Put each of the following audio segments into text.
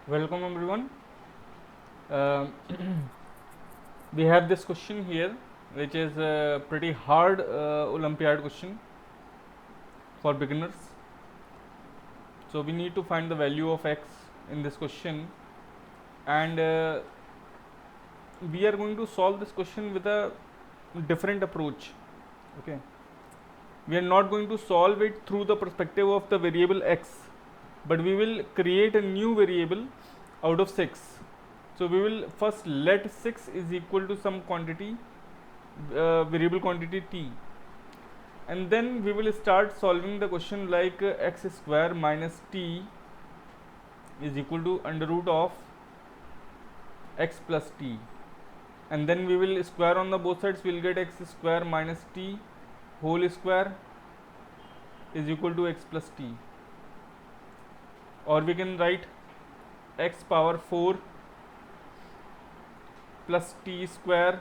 Welcome everyone. Uh, we have this question here, which is a pretty hard Olympiad question for beginners. So we need to find the value of x in this question, and we are going to solve this question with a different approach. Okay, we are not going to solve it through the perspective of the variable x, but we will create a new variable out of 6. So we will first let 6 is equal to some quantity, variable quantity t, and then we will start solving the question like x square minus t is equal to under root of x plus t, and then we will square on the both sides. We will get x square minus t whole square is equal to x plus t, or we can write x power 4 plus t square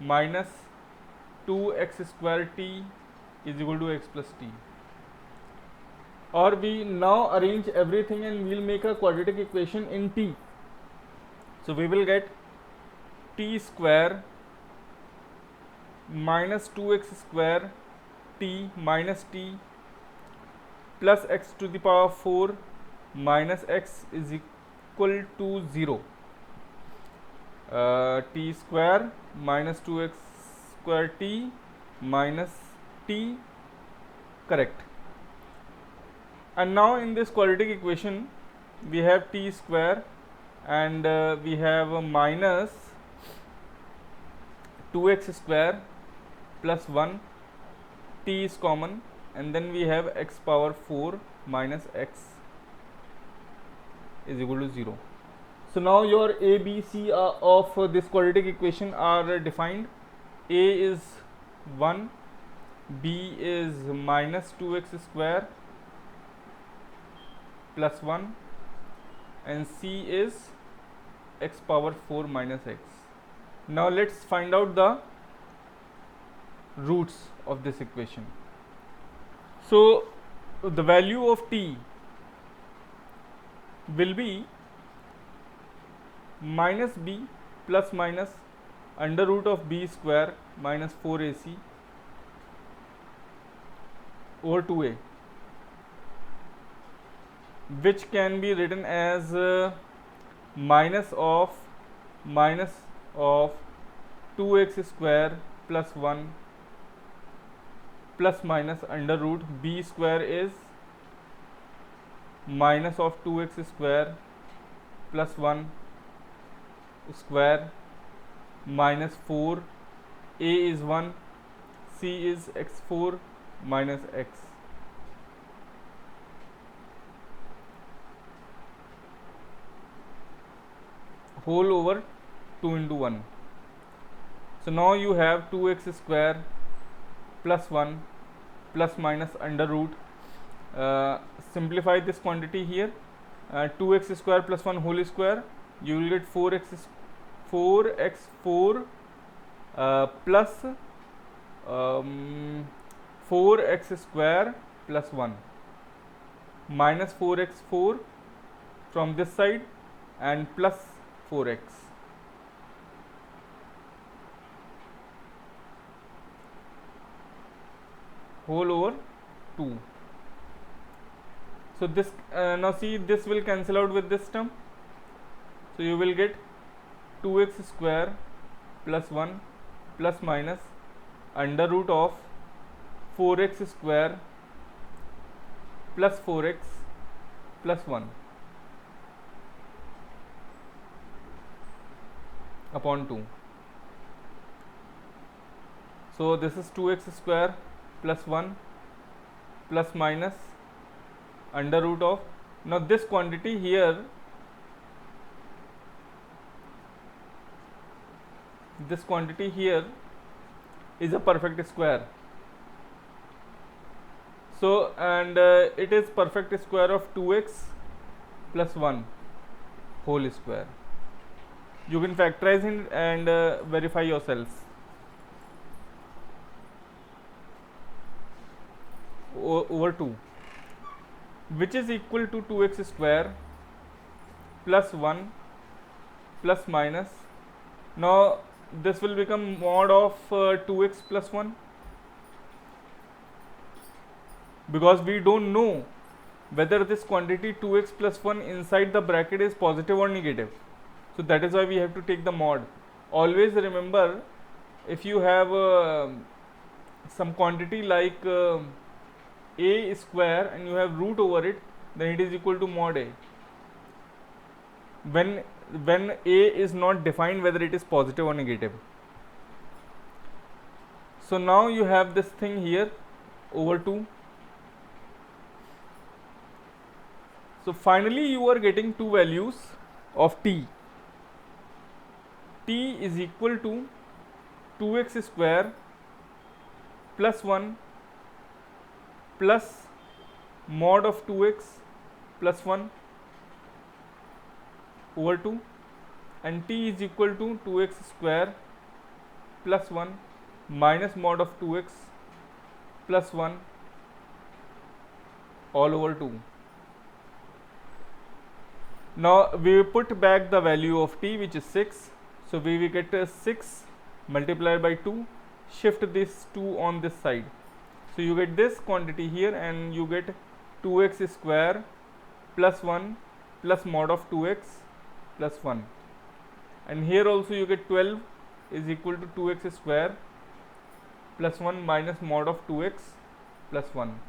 minus 2x square t is equal to x plus t. Or we now arrange everything and we will make a quadratic equation in t. So we will get t square minus 2x square t minus t plus x to the power 4 minus x is equal to 0. T square minus 2x square t minus t, correct. And now in this quadratic equation we have t square and we have a minus 2x square plus 1, t is common, and then we have x power 4 minus x is equal to 0. So now your a, b, c of this quadratic equation are defined. A is 1, b is minus 2x square plus 1, and c is x power 4 minus x. Now let's find out the roots of this equation. So the value of t will be minus b plus minus under root of b square minus 4ac over 2a, which can be written as minus of 2x square plus 1 plus minus under root b square is minus of 2x square plus 1 square minus 4, a is 1, c is x4 minus x. Whole over 2 into 1. So now you have 2x square plus 1 plus minus under root. Simplify this quantity here. 2x square plus 1 whole square, you will get 4x4 plus 4x square plus 1 minus 4x4 from this side and plus 4x. Whole over 2. So this now see, this will cancel out with this term. So you will get 2x square plus 1 plus minus under root of 4x square plus 4x plus 1 upon 2. So this is 2x square plus 1 plus minus under root of, now this quantity here, this quantity here is a perfect square. So and it is perfect square of 2x plus 1 whole square. You can factorize it and verify yourselves. Over 2, which is equal to 2x square plus 1 plus minus. Now this will become mod of 2x plus 1, because we don't know whether this quantity 2x plus 1 inside the bracket is positive or negative. So that is why we have to take the mod. Always remember, if you have some quantity like a square and you have root over it, then it is equal to mod a. When a is not defined whether it is positive or negative. So now you have this thing here over 2. So finally you are getting two values of t. T is equal to 2x square plus 1 plus mod of 2x plus 1 over 2, and t is equal to 2x square plus 1 minus mod of 2x plus 1 all over 2. Now we put back the value of t, which is 6. So we will get 6 multiplied by 2, shift this 2 on this side. So you get this quantity here, and you get 2x square plus 1 plus mod of 2x plus 1. And here also you get 12 is equal to 2x square plus 1 minus mod of 2x plus 1.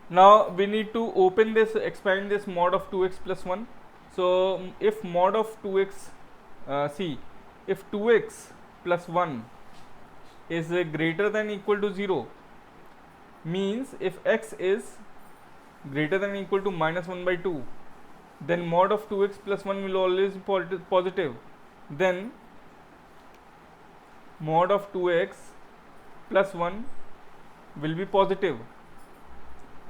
Now we need to open this, expand this mod of 2x plus 1. So if mod of 2x, if 2x plus 1 is greater than equal to 0, means if x is greater than equal to minus 1 by 2, then mod of 2x plus 1 will always be positive. Then mod of 2x plus 1 will be positive.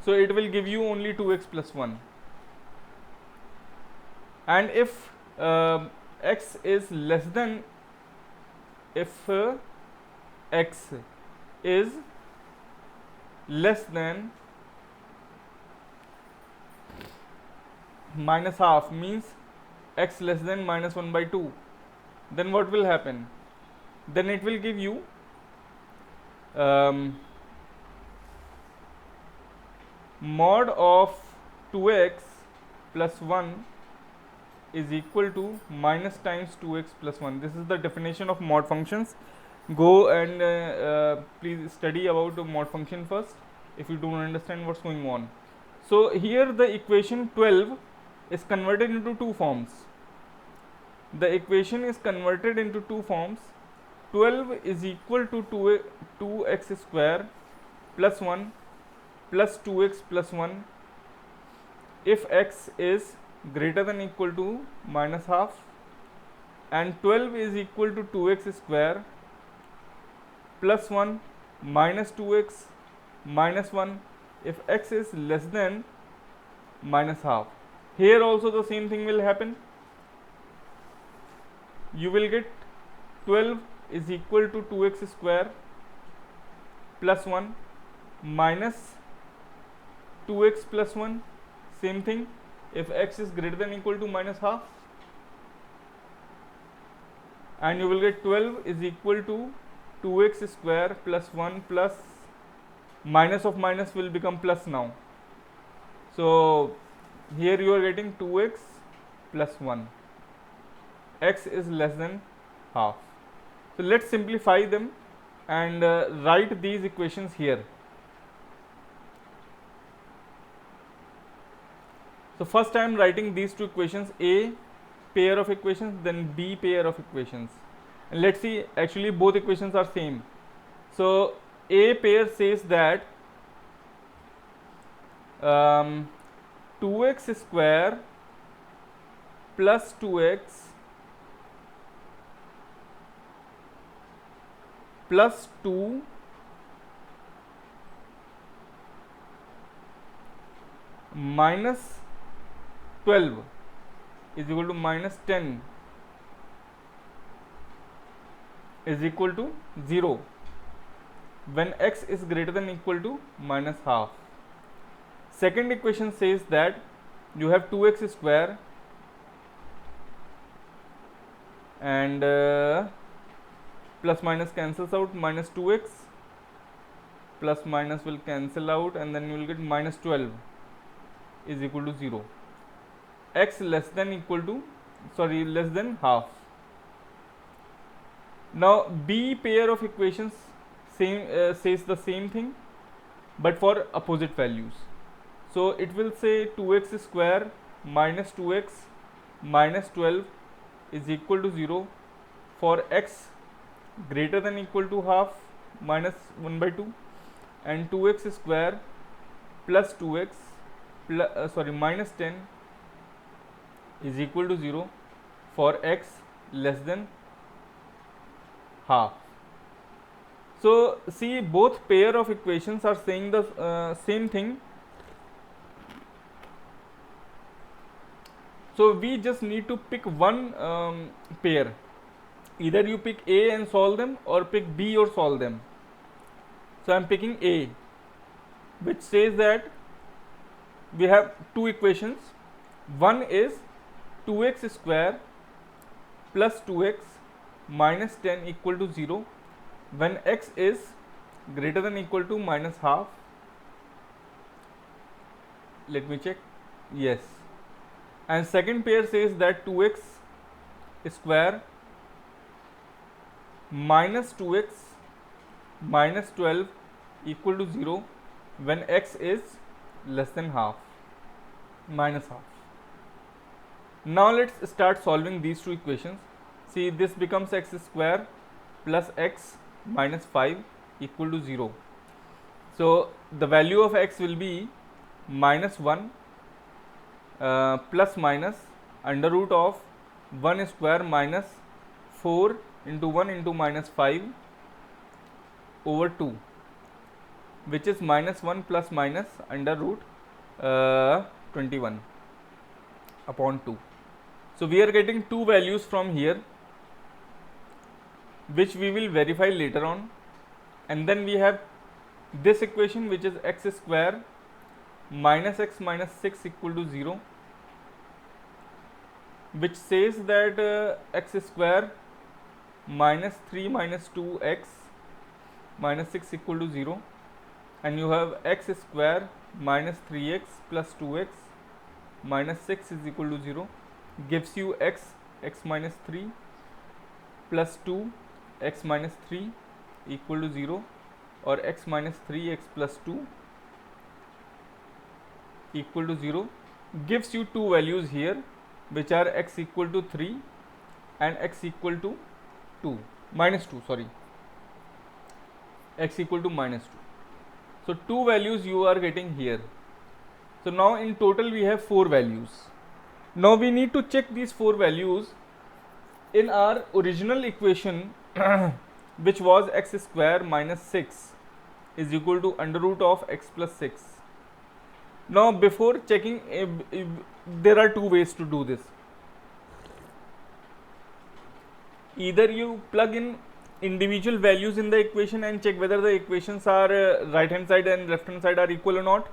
So it will give you only 2x plus 1. And if x is less than, if x is less than minus half, means x less than minus 1 by 2, then what will happen? Then it will give you mod of 2x plus 1 is equal to minus times 2x plus 1. This is the definition of mod functions. Go and please study about the mod function first if you don't understand what's going on. So here the equation 12 is converted into two forms. The equation is converted into two forms. 12 is equal to 2x square plus 1 plus 2x plus 1 if x is greater than equal to minus half, and 12 is equal to 2x square plus 1 minus 2x minus 1 if x is less than minus half. Here also the same thing will happen. You will get 12 is equal to 2x square plus 1 minus 2x plus 1, same thing if x is greater than equal to minus half, and you will get 12 is equal to 2x square plus 1 plus minus of minus will become plus now. So here you are getting 2x plus 1, x is less than half. So let's simplify them and write these equations here. So first I am writing these two equations, A pair of equations, then B pair of equations, and let's see, actually both equations are same. So A pair says that 2x square plus 2x plus 2 minus 12 is equal to minus 10 is equal to 0 when x is greater than equal to minus half. Second equation says that you have 2x square and plus minus cancels out, minus 2x plus minus will cancel out, and then you will get minus 12 is equal to 0. X less than equal to, sorry, less than half. Now B pair of equations says the same thing but for opposite values. So it will say 2x square minus 2x minus 12 is equal to 0 for x greater than equal to half minus 1 by 2, and 2x square plus 2x minus 10 is equal to 0 for x less than half. So see, both pair of equations are saying the same thing. So we just need to pick one pair. Either you pick A and solve them, or pick B or solve them. So I am picking A, which says that we have two equations. One is 2x square plus 2x minus 10 equal to 0 when x is greater than equal to minus half. Let me check. Yes. And second pair says that 2x square minus 2x minus 12 equal to 0 when x is less than half, minus half. Now let's start solving these two equations. See, this becomes x square plus x minus 5 equal to 0. So the value of x will be minus 1 plus minus under root of 1 square minus 4 into 1 into minus 5 over 2, which is minus 1 plus minus under root 21 upon 2. So we are getting two values from here, which we will verify later on. And then we have this equation, which is x square minus x minus 6 equal to 0, which says that x square minus 3 minus 2x minus 6 equal to 0, and you have x square minus 3x plus 2x minus 6 is equal to 0, gives you x minus 3 plus 2 x minus 3 equal to 0, or x minus 3x plus 2 equal to 0, gives you two values here, which are x equal to 3 and x equal to 2 minus 2, sorry, x equal to minus 2. So two values you are getting here. So now in total we have 4 values. Now we need to check these 4 values in our original equation which was x square minus 6 is equal to under root of x plus 6. Now before checking, there are two ways to do this. Either you plug in individual values in the equation and check whether the equations are right hand side and left hand side are equal or not,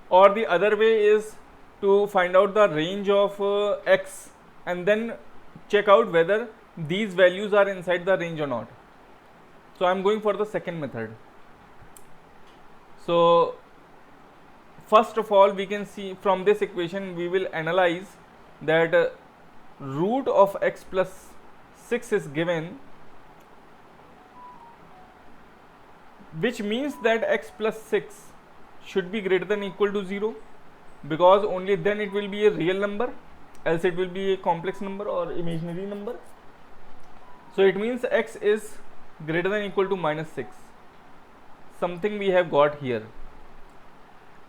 or the other way is to find out the range of x and then check out whether these values are inside the range or not. So I am going for the second method. So first of all, we can see from this equation we will analyze that root of x plus 6 is given, which means that x plus 6 should be greater than equal to 0, because only then it will be a real number, else it will be a complex number or imaginary number. So it means x is greater than equal to minus 6, something we have got here.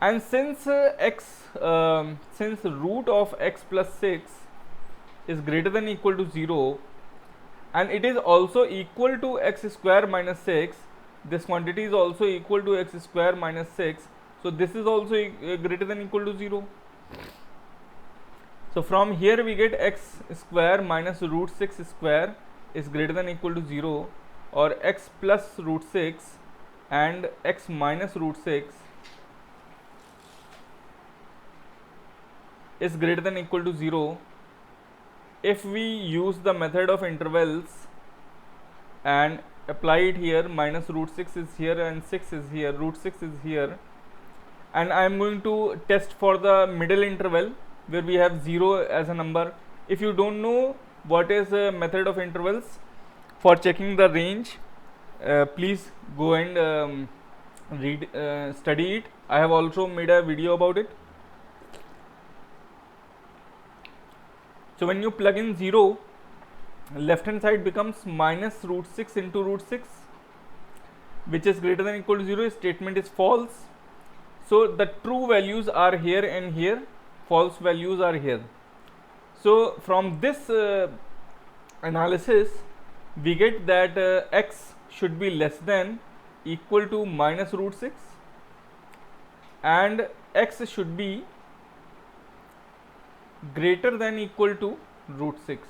And since since root of x plus 6 is greater than equal to 0 and it is also equal to x square minus 6, this quantity is also equal to x square minus 6, so this is also greater than equal to 0. So from here we get x square minus root 6 square is greater than equal to 0, or x plus root 6 and x minus root 6 is greater than equal to 0, if we use the method of intervals and apply it here, minus root 6 is here and 6 is here, root 6 is here, and I am going to test for the middle interval where we have 0 as a number. If you don't know what is a method of intervals for checking the range, please go and study it. I have also made a video about it. So when you plug in 0, left hand side becomes minus root 6 into root 6, which is greater than equal to 0. Statement is false. So the true values are here and here, false values are here. So from this analysis, we get that x should be less than equal to minus root 6 and x should be greater than equal to root 6.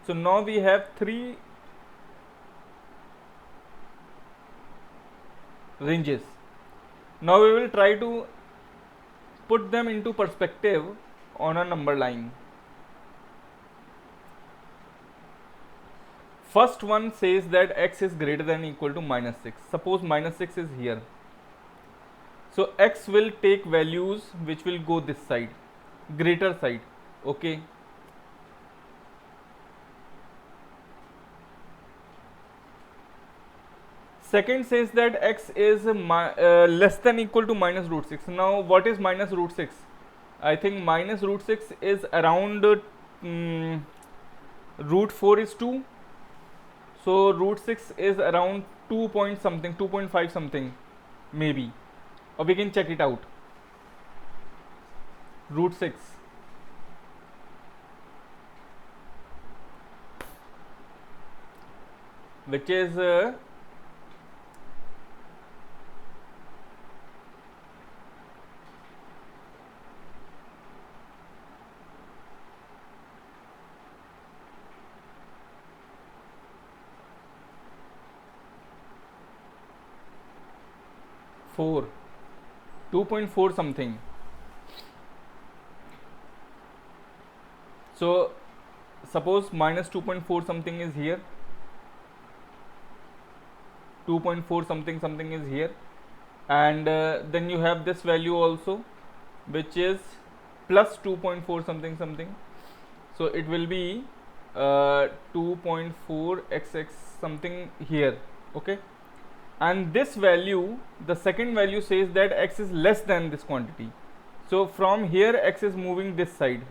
So now we have 3 ranges. Now we will try to put them into perspective on a number line. First one says that x is greater than equal to minus 6. Suppose minus 6 is here. So x will take values which will go this side, greater side. Okay. Second says that x is less than equal to minus root 6. Now what is minus root 6? I think minus root 6 is around root 4 is 2. So root 6 is around 2 point something, 2.5 something maybe, or we can check it out. Root 6. Which is 4, 2.4 something. So suppose minus 2.4 something is here, 2.4 something something is here, and then you have this value also, which is plus 2.4 something something. So it will be 2.4 xx something here. Okay. And this value, the second value says that x is less than this quantity. So from here x is moving this side,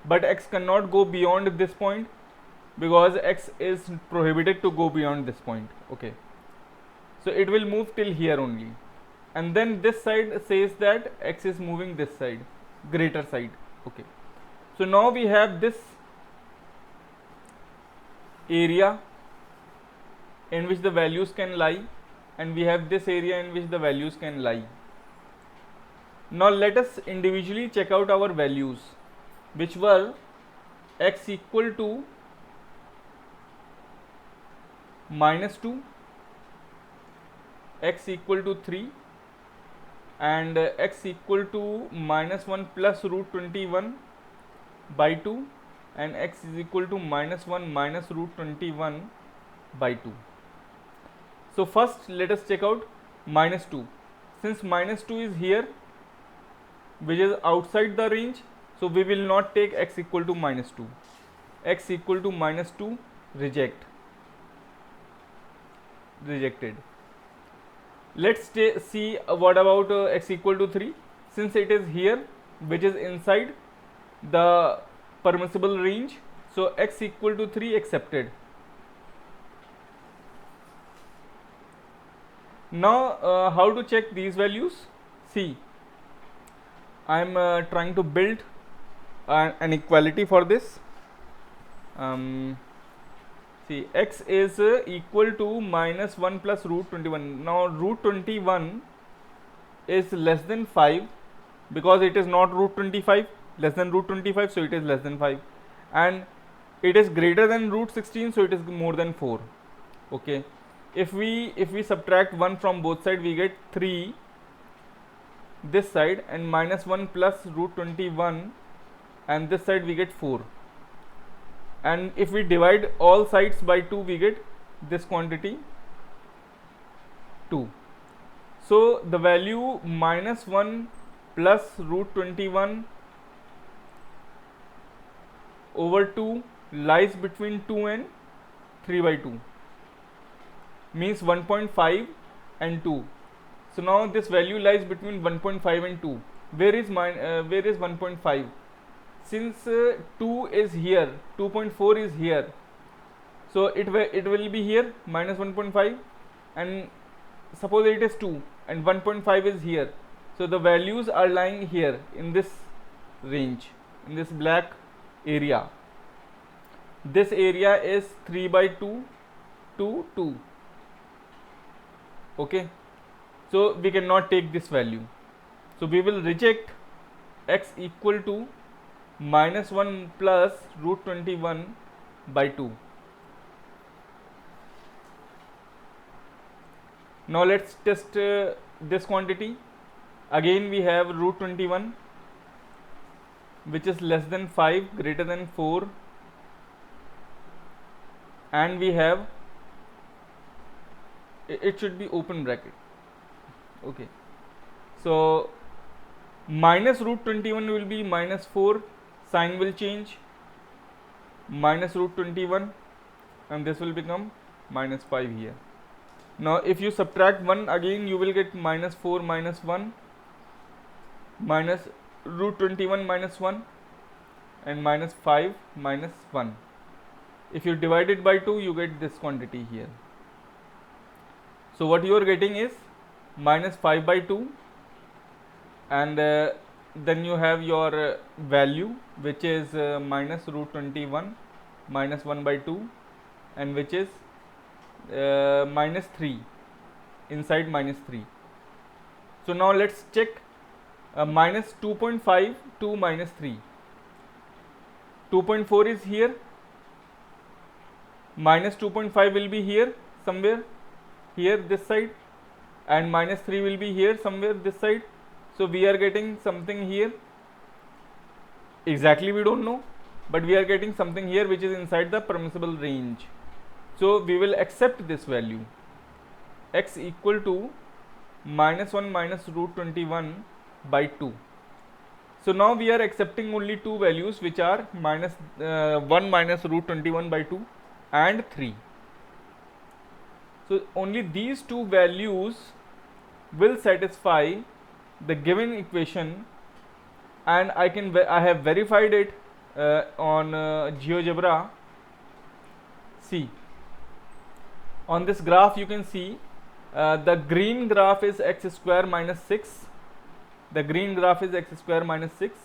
but x cannot go beyond this point because x is prohibited to go beyond this point. Okay. So it will move till here only, and then this side says that x is moving this side, greater side. Okay. So now we have this area in which the values can lie, and we have this area in which the values can lie. Now let us individually check out our values, which were x equal to minus 2, x equal to 3, and x equal to minus 1 plus root 21 by 2, and x is equal to minus 1 minus root 21 by 2. So first let us check out minus 2. Since minus 2 is here, which is outside the range, so we will not take x equal to minus 2. X equal to minus 2, rejected. Let's see what about x equal to 3. Since it is here, which is inside the permissible range, so x equal to 3 accepted. Now how to check these values? See, I am trying to build an equality for this. See, x is equal to minus 1 plus root 21. Now root 21 is less than 5 because it is not root 25, less than root 25, so it is less than 5, and it is greater than root 16, so it is more than 4. Okay. If we subtract 1 from both sides, we get 3 this side, and minus 1 plus root 21 and this side we get 4, and if we divide all sides by 2 we get this quantity 2. So the value minus 1 plus root 21 over 2 lies between 2 and 3 by 2, means 1.5 and 2. So now this value lies between 1.5 and 2. Where is 1.5? Since 2 is here, 2.4 is here, so it will be here minus 1.5, and suppose it is 2 and 1.5 is here, so the values are lying here in this range, in this black area. This area is 3 by 2 to 2. Okay, so we cannot take this value, so we will reject x equal to minus 1 plus root 21 by 2. Now let's test this quantity. Again we have root 21, which is less than 5, greater than 4, and we have, it should be open bracket. Okay, so minus root 21 will be minus 4, sign will change, minus root 21, and this will become minus 5 here. Now if you subtract 1, again you will get minus 4 minus 1, minus root 21 minus 1, and minus 5 minus 1. If you divide it by 2, you get this quantity here. So what you are getting is minus 5 by 2, and then you have your value, which is minus root 21 minus 1 by 2, and which is minus 3, inside minus 3. So now let's check minus 2.5 to minus 3. 2.4 is here, minus 2.5 will be here somewhere, here this side, and minus 3 will be here somewhere this side. So we are getting something here, exactly we don't know, but we are getting something here which is inside the permissible range. So we will accept this value, x equal to minus 1 minus root 21 by 2. So now we are accepting only two values, which are minus 1 minus root 21 by 2 and 3. So only these two values will satisfy the given equation, and I have verified it on GeoGebra. See, on this graph you can see the green graph is x square minus 6, the green graph is x square minus 6,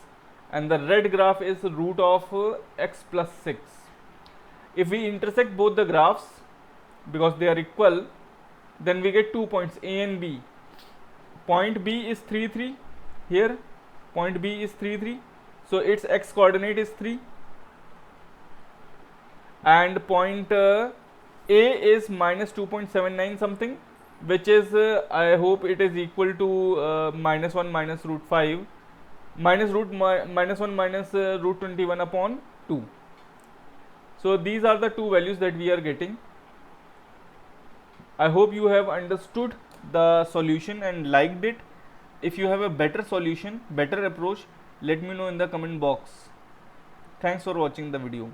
and the red graph is root of x plus 6. If we intersect both the graphs, because they are equal, then we get 2 points A and B. Point B is 3 3 here, point B is 3 3, so its x coordinate is 3, and point A is minus 2.79 something, which is I hope it is equal to minus 1 minus root 5 minus minus 1 minus root 21 upon 2. So these are the two values that we are getting. I hope you have understood the solution and liked it. If you have a better solution, better approach, let me know in the comment box. Thanks for watching the video.